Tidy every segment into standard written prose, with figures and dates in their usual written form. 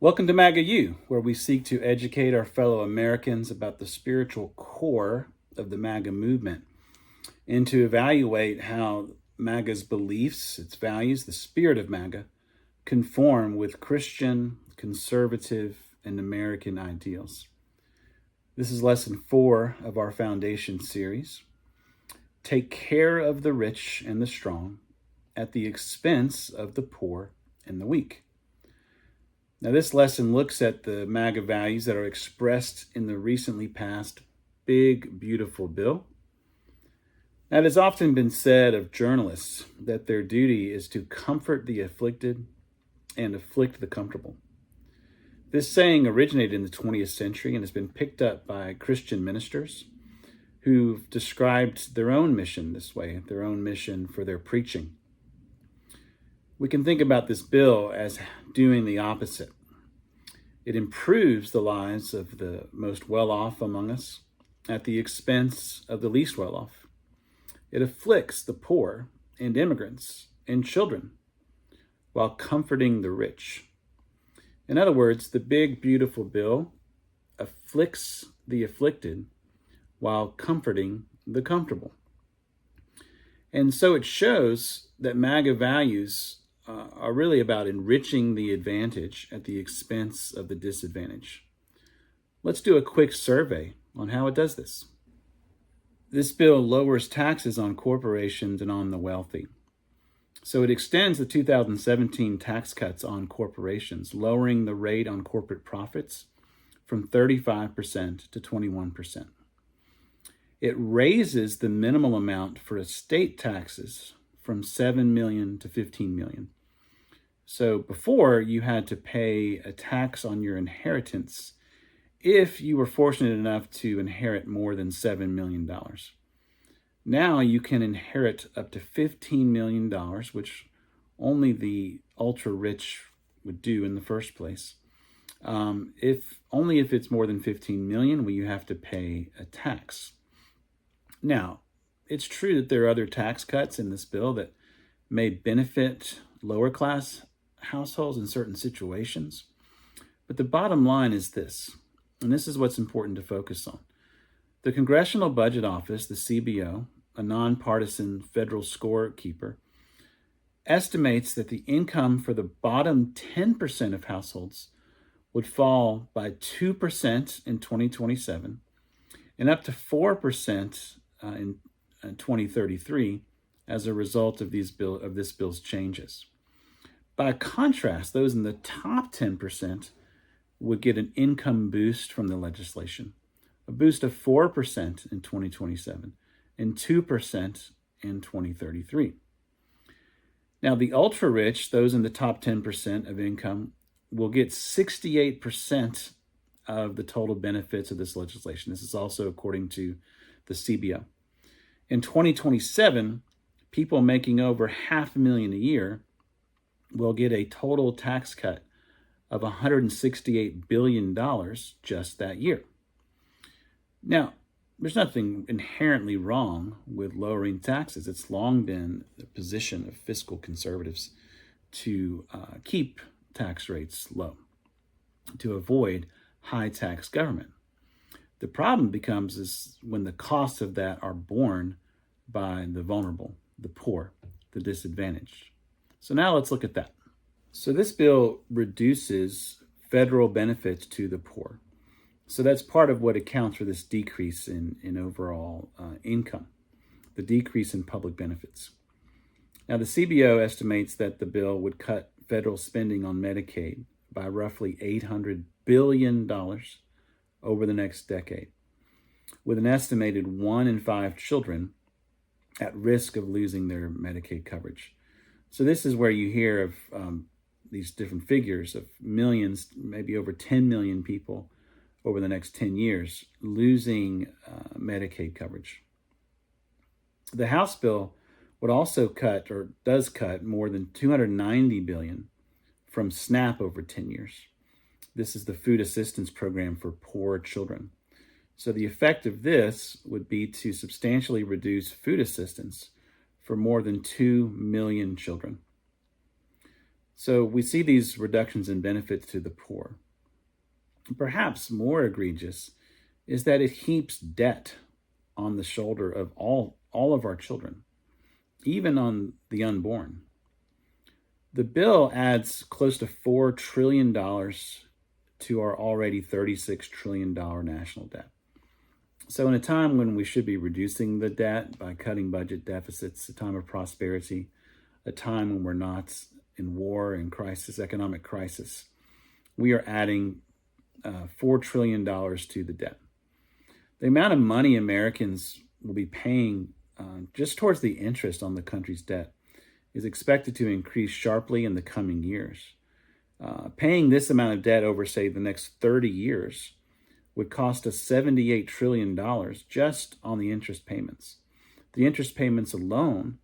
Welcome to MAGU, where we seek to educate our fellow Americans about the spiritual core of the MAGA movement and to evaluate how MAGA's beliefs, its values, the spirit of MAGA, conform with Christian, conservative, and American ideals. This is lesson 4 of our foundation series. Take care of the rich and the strong at the expense of the poor and the weak. Now, this lesson looks at the MAGA values that are expressed in the recently passed Big, Beautiful Bill. Now, it has often been said of journalists that their duty is to comfort the afflicted and afflict the comfortable. This saying originated in the 20th century and has been picked up by Christian ministers who've described their own mission this way, their own mission for their preaching. We can think about this bill as doing the opposite. It improves the lives of the most well-off among us at the expense of the least well-off. It afflicts the poor and immigrants and children while comforting the rich. In other words, the Big Beautiful Bill afflicts the afflicted while comforting the comfortable. And so it shows that MAGA values are really about enriching the advantage at the expense of the disadvantage. Let's do a quick survey on how it does this. This bill lowers taxes on corporations and on the wealthy. So it extends the 2017 tax cuts on corporations, lowering the rate on corporate profits from 35% to 21%. It raises the minimum amount for estate taxes from $7 million to $15 million. So before, you had to pay a tax on your inheritance if you were fortunate enough to inherit more than $7 million. Now you can inherit up to $15 million, which only the ultra-rich would do in the first place. If it's more than $15 million, well, you have to pay a tax. Now, it's true that there are other tax cuts in this bill that may benefit lower class households in certain situations. But the bottom line is this, and this is what's important to focus on. The Congressional Budget Office, the CBO, a nonpartisan federal scorekeeper, estimates that the income for the bottom 10% of households would fall by 2% in 2027 and up to 4% in 2033 as a result of this bill's changes. By contrast, those in the top 10% would get an income boost from the legislation, a boost of 4% in 2027 and 2% in 2033. Now, the ultra-rich, those in the top 10% of income, will get 68% of the total benefits of this legislation. This is also according to the CBO. In 2027, people making over $500,000 a year will get a total tax cut of $168 billion just that year. Now, there's nothing inherently wrong with lowering taxes. It's long been the position of fiscal conservatives to keep tax rates low, to avoid high tax government. The problem becomes is when the costs of that are borne by the vulnerable, the poor, the disadvantaged. So now let's look at that. So this bill reduces federal benefits to the poor. So that's part of what accounts for this decrease in overall income, the decrease in public benefits. Now, the CBO estimates that the bill would cut federal spending on Medicaid by roughly $800 billion over the next decade, with an estimated 1 in 5 children at risk of losing their Medicaid coverage. So this is where you hear of these different figures of millions, maybe over 10 million people over the next 10 years losing Medicaid coverage. The House bill would also cut, or does cut, more than $290 billion from SNAP over 10 years. This is the food assistance program for poor children. So the effect of this would be to substantially reduce food assistance for more than 2 million children. So we see these reductions in benefits to the poor. Perhaps more egregious is that it heaps debt on the shoulder of all of our children, even on the unborn. The bill adds close to $4 trillion to our already $36 trillion national debt. So in a time when we should be reducing the debt by cutting budget deficits, a time of prosperity, a time when we're not in war and crisis, economic crisis, we are adding $4 trillion to the debt. The amount of money Americans will be paying just towards the interest on the country's debt is expected to increase sharply in the coming years. Paying this amount of debt over, say, the next 30 years would cost us $78 trillion just on the interest payments. The interest payments alone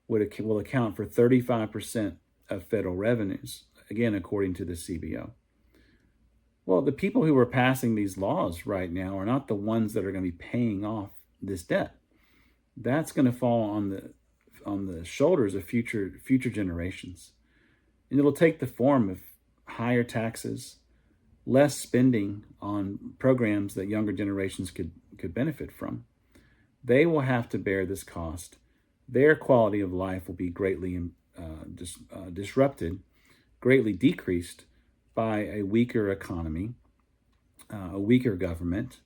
will account for 35% of federal revenues, again, according to the CBO. Well, the people who are passing these laws right now are not the ones that are going to be paying off this debt. That's going to fall on the shoulders of future generations. And it'll take the form of higher taxes, less spending on programs that younger generations could benefit from. They will have to bear this cost. Their quality of life will be greatly disrupted, greatly decreased by a weaker economy, a weaker government,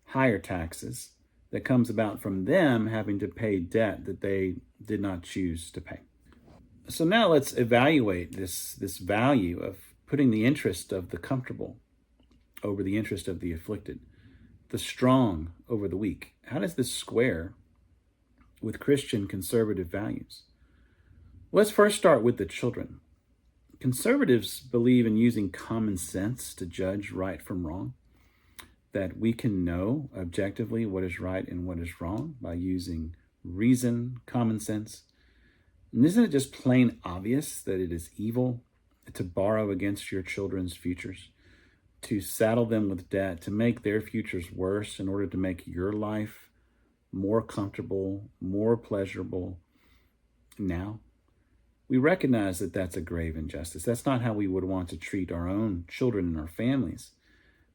higher taxes that comes about from them having to pay debt that they did not choose to pay. So now let's evaluate this value of putting the interest of the comfortable over the interest of the afflicted, the strong over the weak. How does this square with Christian conservative values? Let's first start with the children. Conservatives believe in using common sense to judge right from wrong, that we can know objectively what is right and what is wrong by using reason, common sense. And isn't it just plain obvious that it is evil to borrow against your children's futures, to saddle them with debt, to make their futures worse in order to make your life more comfortable, more pleasurable now? We recognize that that's a grave injustice. That's not how we would want to treat our own children and our families.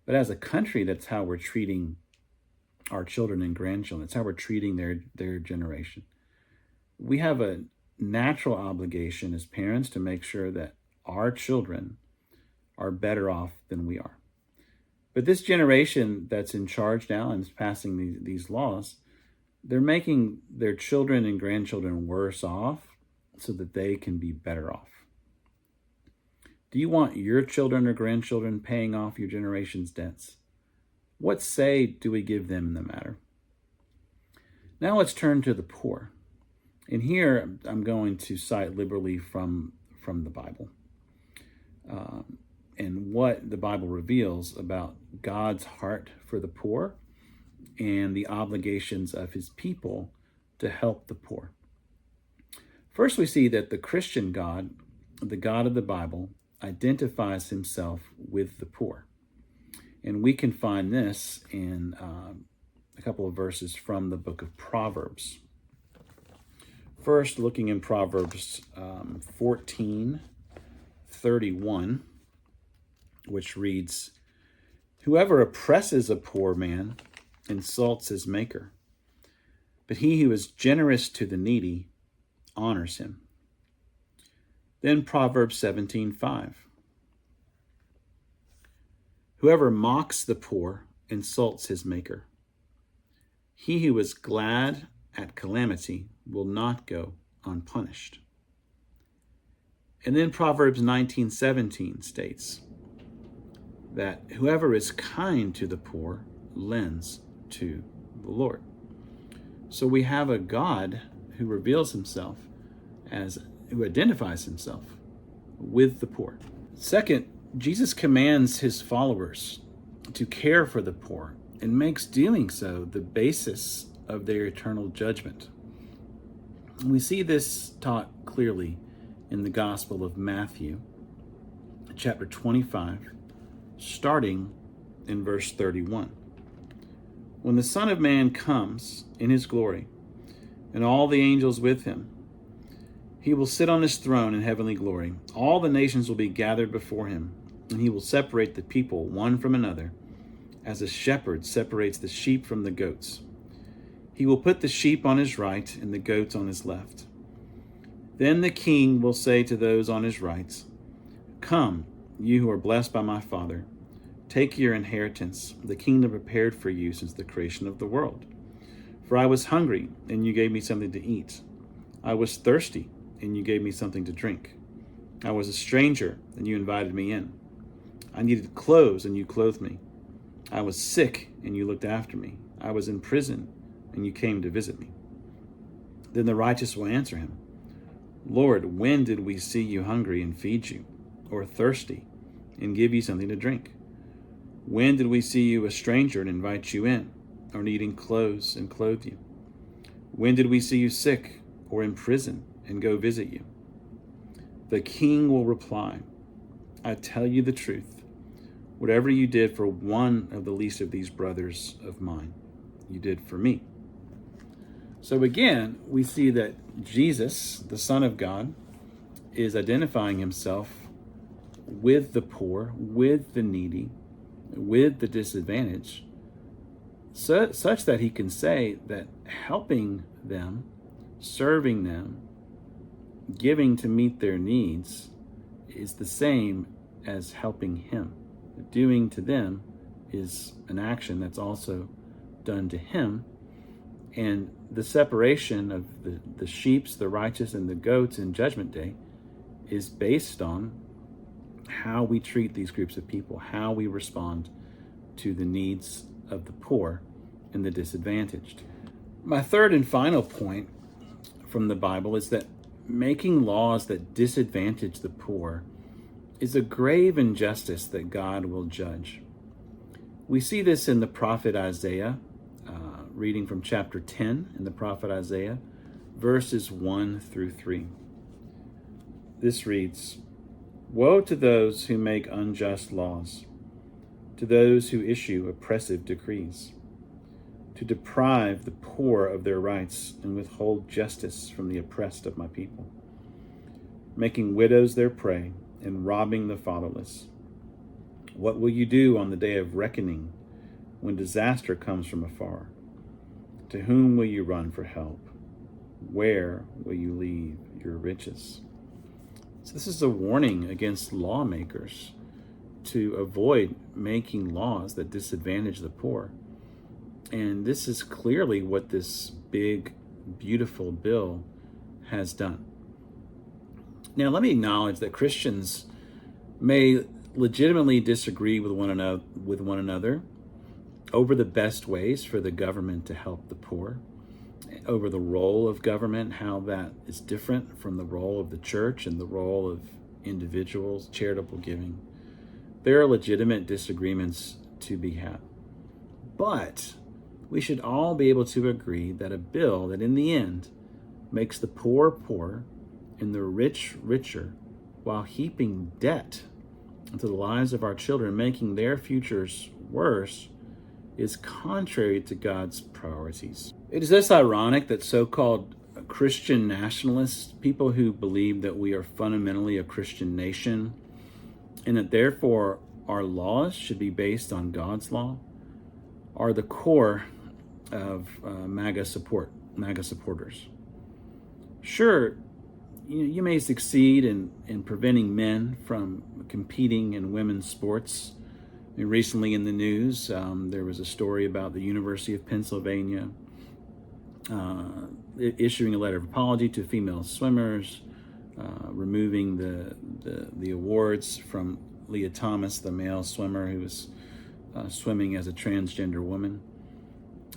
But as a country, that's how we're treating our children and grandchildren. That's how we're treating their generation. We have a natural obligation as parents to make sure that our children are better off than we are. But this generation that's in charge now and is passing these laws, they're making their children and grandchildren worse off so that they can be better off. Do you want your children or grandchildren paying off your generation's debts? What say do we give them in the matter? Now let's turn to the poor. And here I'm going to cite liberally from the Bible and what the Bible reveals about God's heart for the poor and the obligations of his people to help the poor. First, we see that the Christian God, the God of the Bible, identifies himself with the poor. And we can find this in a couple of verses from the book of Proverbs. First, looking in Proverbs 14:31, which reads, "Whoever oppresses a poor man insults his maker, but he who is generous to the needy honors him." Then Proverbs 17:5. "Whoever mocks the poor insults his maker. He who is glad at calamity will not go unpunished." And then Proverbs 19:17 states that whoever is kind to the poor lends to the Lord. So we have a God who reveals himself who identifies himself with the poor. Second, Jesus commands his followers to care for the poor and makes doing so the basis of their eternal judgment. We see this taught clearly in the Gospel of Matthew, chapter 25, starting in verse 31. "When the Son of Man comes in his glory, and all the angels with him, He will sit on his throne in heavenly glory. All the nations will be gathered before him, and he will separate the people one from another, as a shepherd separates the sheep from the goats. He will put the sheep on his right and the goats on his left. Then the king will say to those on his right, "Come, you who are blessed by my Father, take your inheritance, the kingdom prepared for you since the creation of the world. For I was hungry, and you gave me something to eat. I was thirsty, and you gave me something to drink. I was a stranger, and you invited me in. I needed clothes, and you clothed me. I was sick, and you looked after me. I was in prison, and you came to visit me." Then the righteous will answer him, "Lord, when did we see you hungry and feed you, or thirsty and give you something to drink? When did we see you a stranger and invite you in, or needing clothes and clothe you? When did we see you sick or in prison and go visit you?" The king will reply, "I tell you the truth. Whatever you did for one of the least of these brothers of mine, you did for me." So again, we see that Jesus, the Son of God, is identifying himself with the poor, with the needy, with the disadvantaged, such that he can say that helping them, serving them, giving to meet their needs is the same as helping him. Doing to them is an action that's also done to him. And the separation of the sheep, the righteous, and the goats in Judgment Day is based on how we treat these groups of people, how we respond to the needs of the poor and the disadvantaged. My third and final point from the Bible is that making laws that disadvantage the poor is a grave injustice that God will judge. We see this in the prophet Isaiah, reading from chapter 10 in the prophet Isaiah, verses 1 through 3. This reads, "Woe to those who make unjust laws, to those who issue oppressive decrees, to deprive the poor of their rights and withhold justice from the oppressed of my people, making widows their prey and robbing the fatherless. What will you do on the day of reckoning when disaster comes from afar? To whom will you run for help? Where will you leave your riches?" So this is a warning against lawmakers to avoid making laws that disadvantage the poor. And this is clearly what this big, beautiful bill has done. Now, let me acknowledge that Christians may legitimately disagree with one another over the best ways for the government to help the poor, over the role of government, how that is different from the role of the church and the role of individuals, charitable giving. There are legitimate disagreements to be had. But we should all be able to agree that a bill that in the end makes the poor poorer and the rich richer while heaping debt into the lives of our children, making their futures worse, is contrary to God's priorities. It is thus ironic that so-called Christian nationalists, people who believe that we are fundamentally a Christian nation and that therefore our laws should be based on God's law, are the core of MAGA supporters. Sure, you may succeed in preventing men from competing in women's sports. Recently in the news, there was a story about the University of Pennsylvania issuing a letter of apology to female swimmers, removing the awards from Leah Thomas, the male swimmer who was swimming as a transgender woman.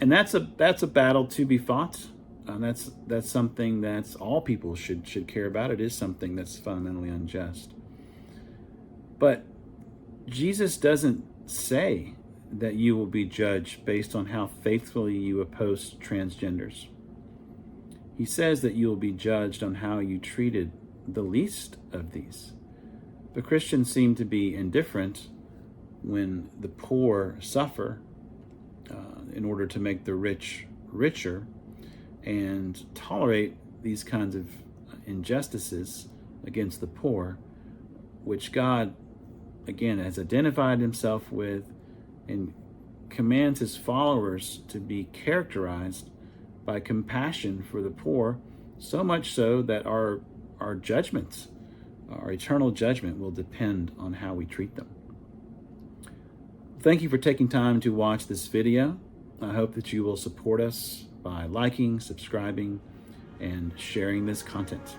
And that's a battle to be fought. That's something that all people should care about. It is something that's fundamentally unjust. But Jesus doesn't say that you will be judged based on how faithfully you oppose transgenders. He says that you will be judged on how you treated the least of these. But Christians seem to be indifferent when the poor suffer in order to make the rich richer, and tolerate these kinds of injustices against the poor, which God, again, has identified himself with and commands his followers to be characterized by compassion for the poor, so much so that our judgments, our eternal judgment, will depend on how we treat them. Thank you for taking time to watch this video. I hope that you will support us by liking, subscribing, and sharing this content.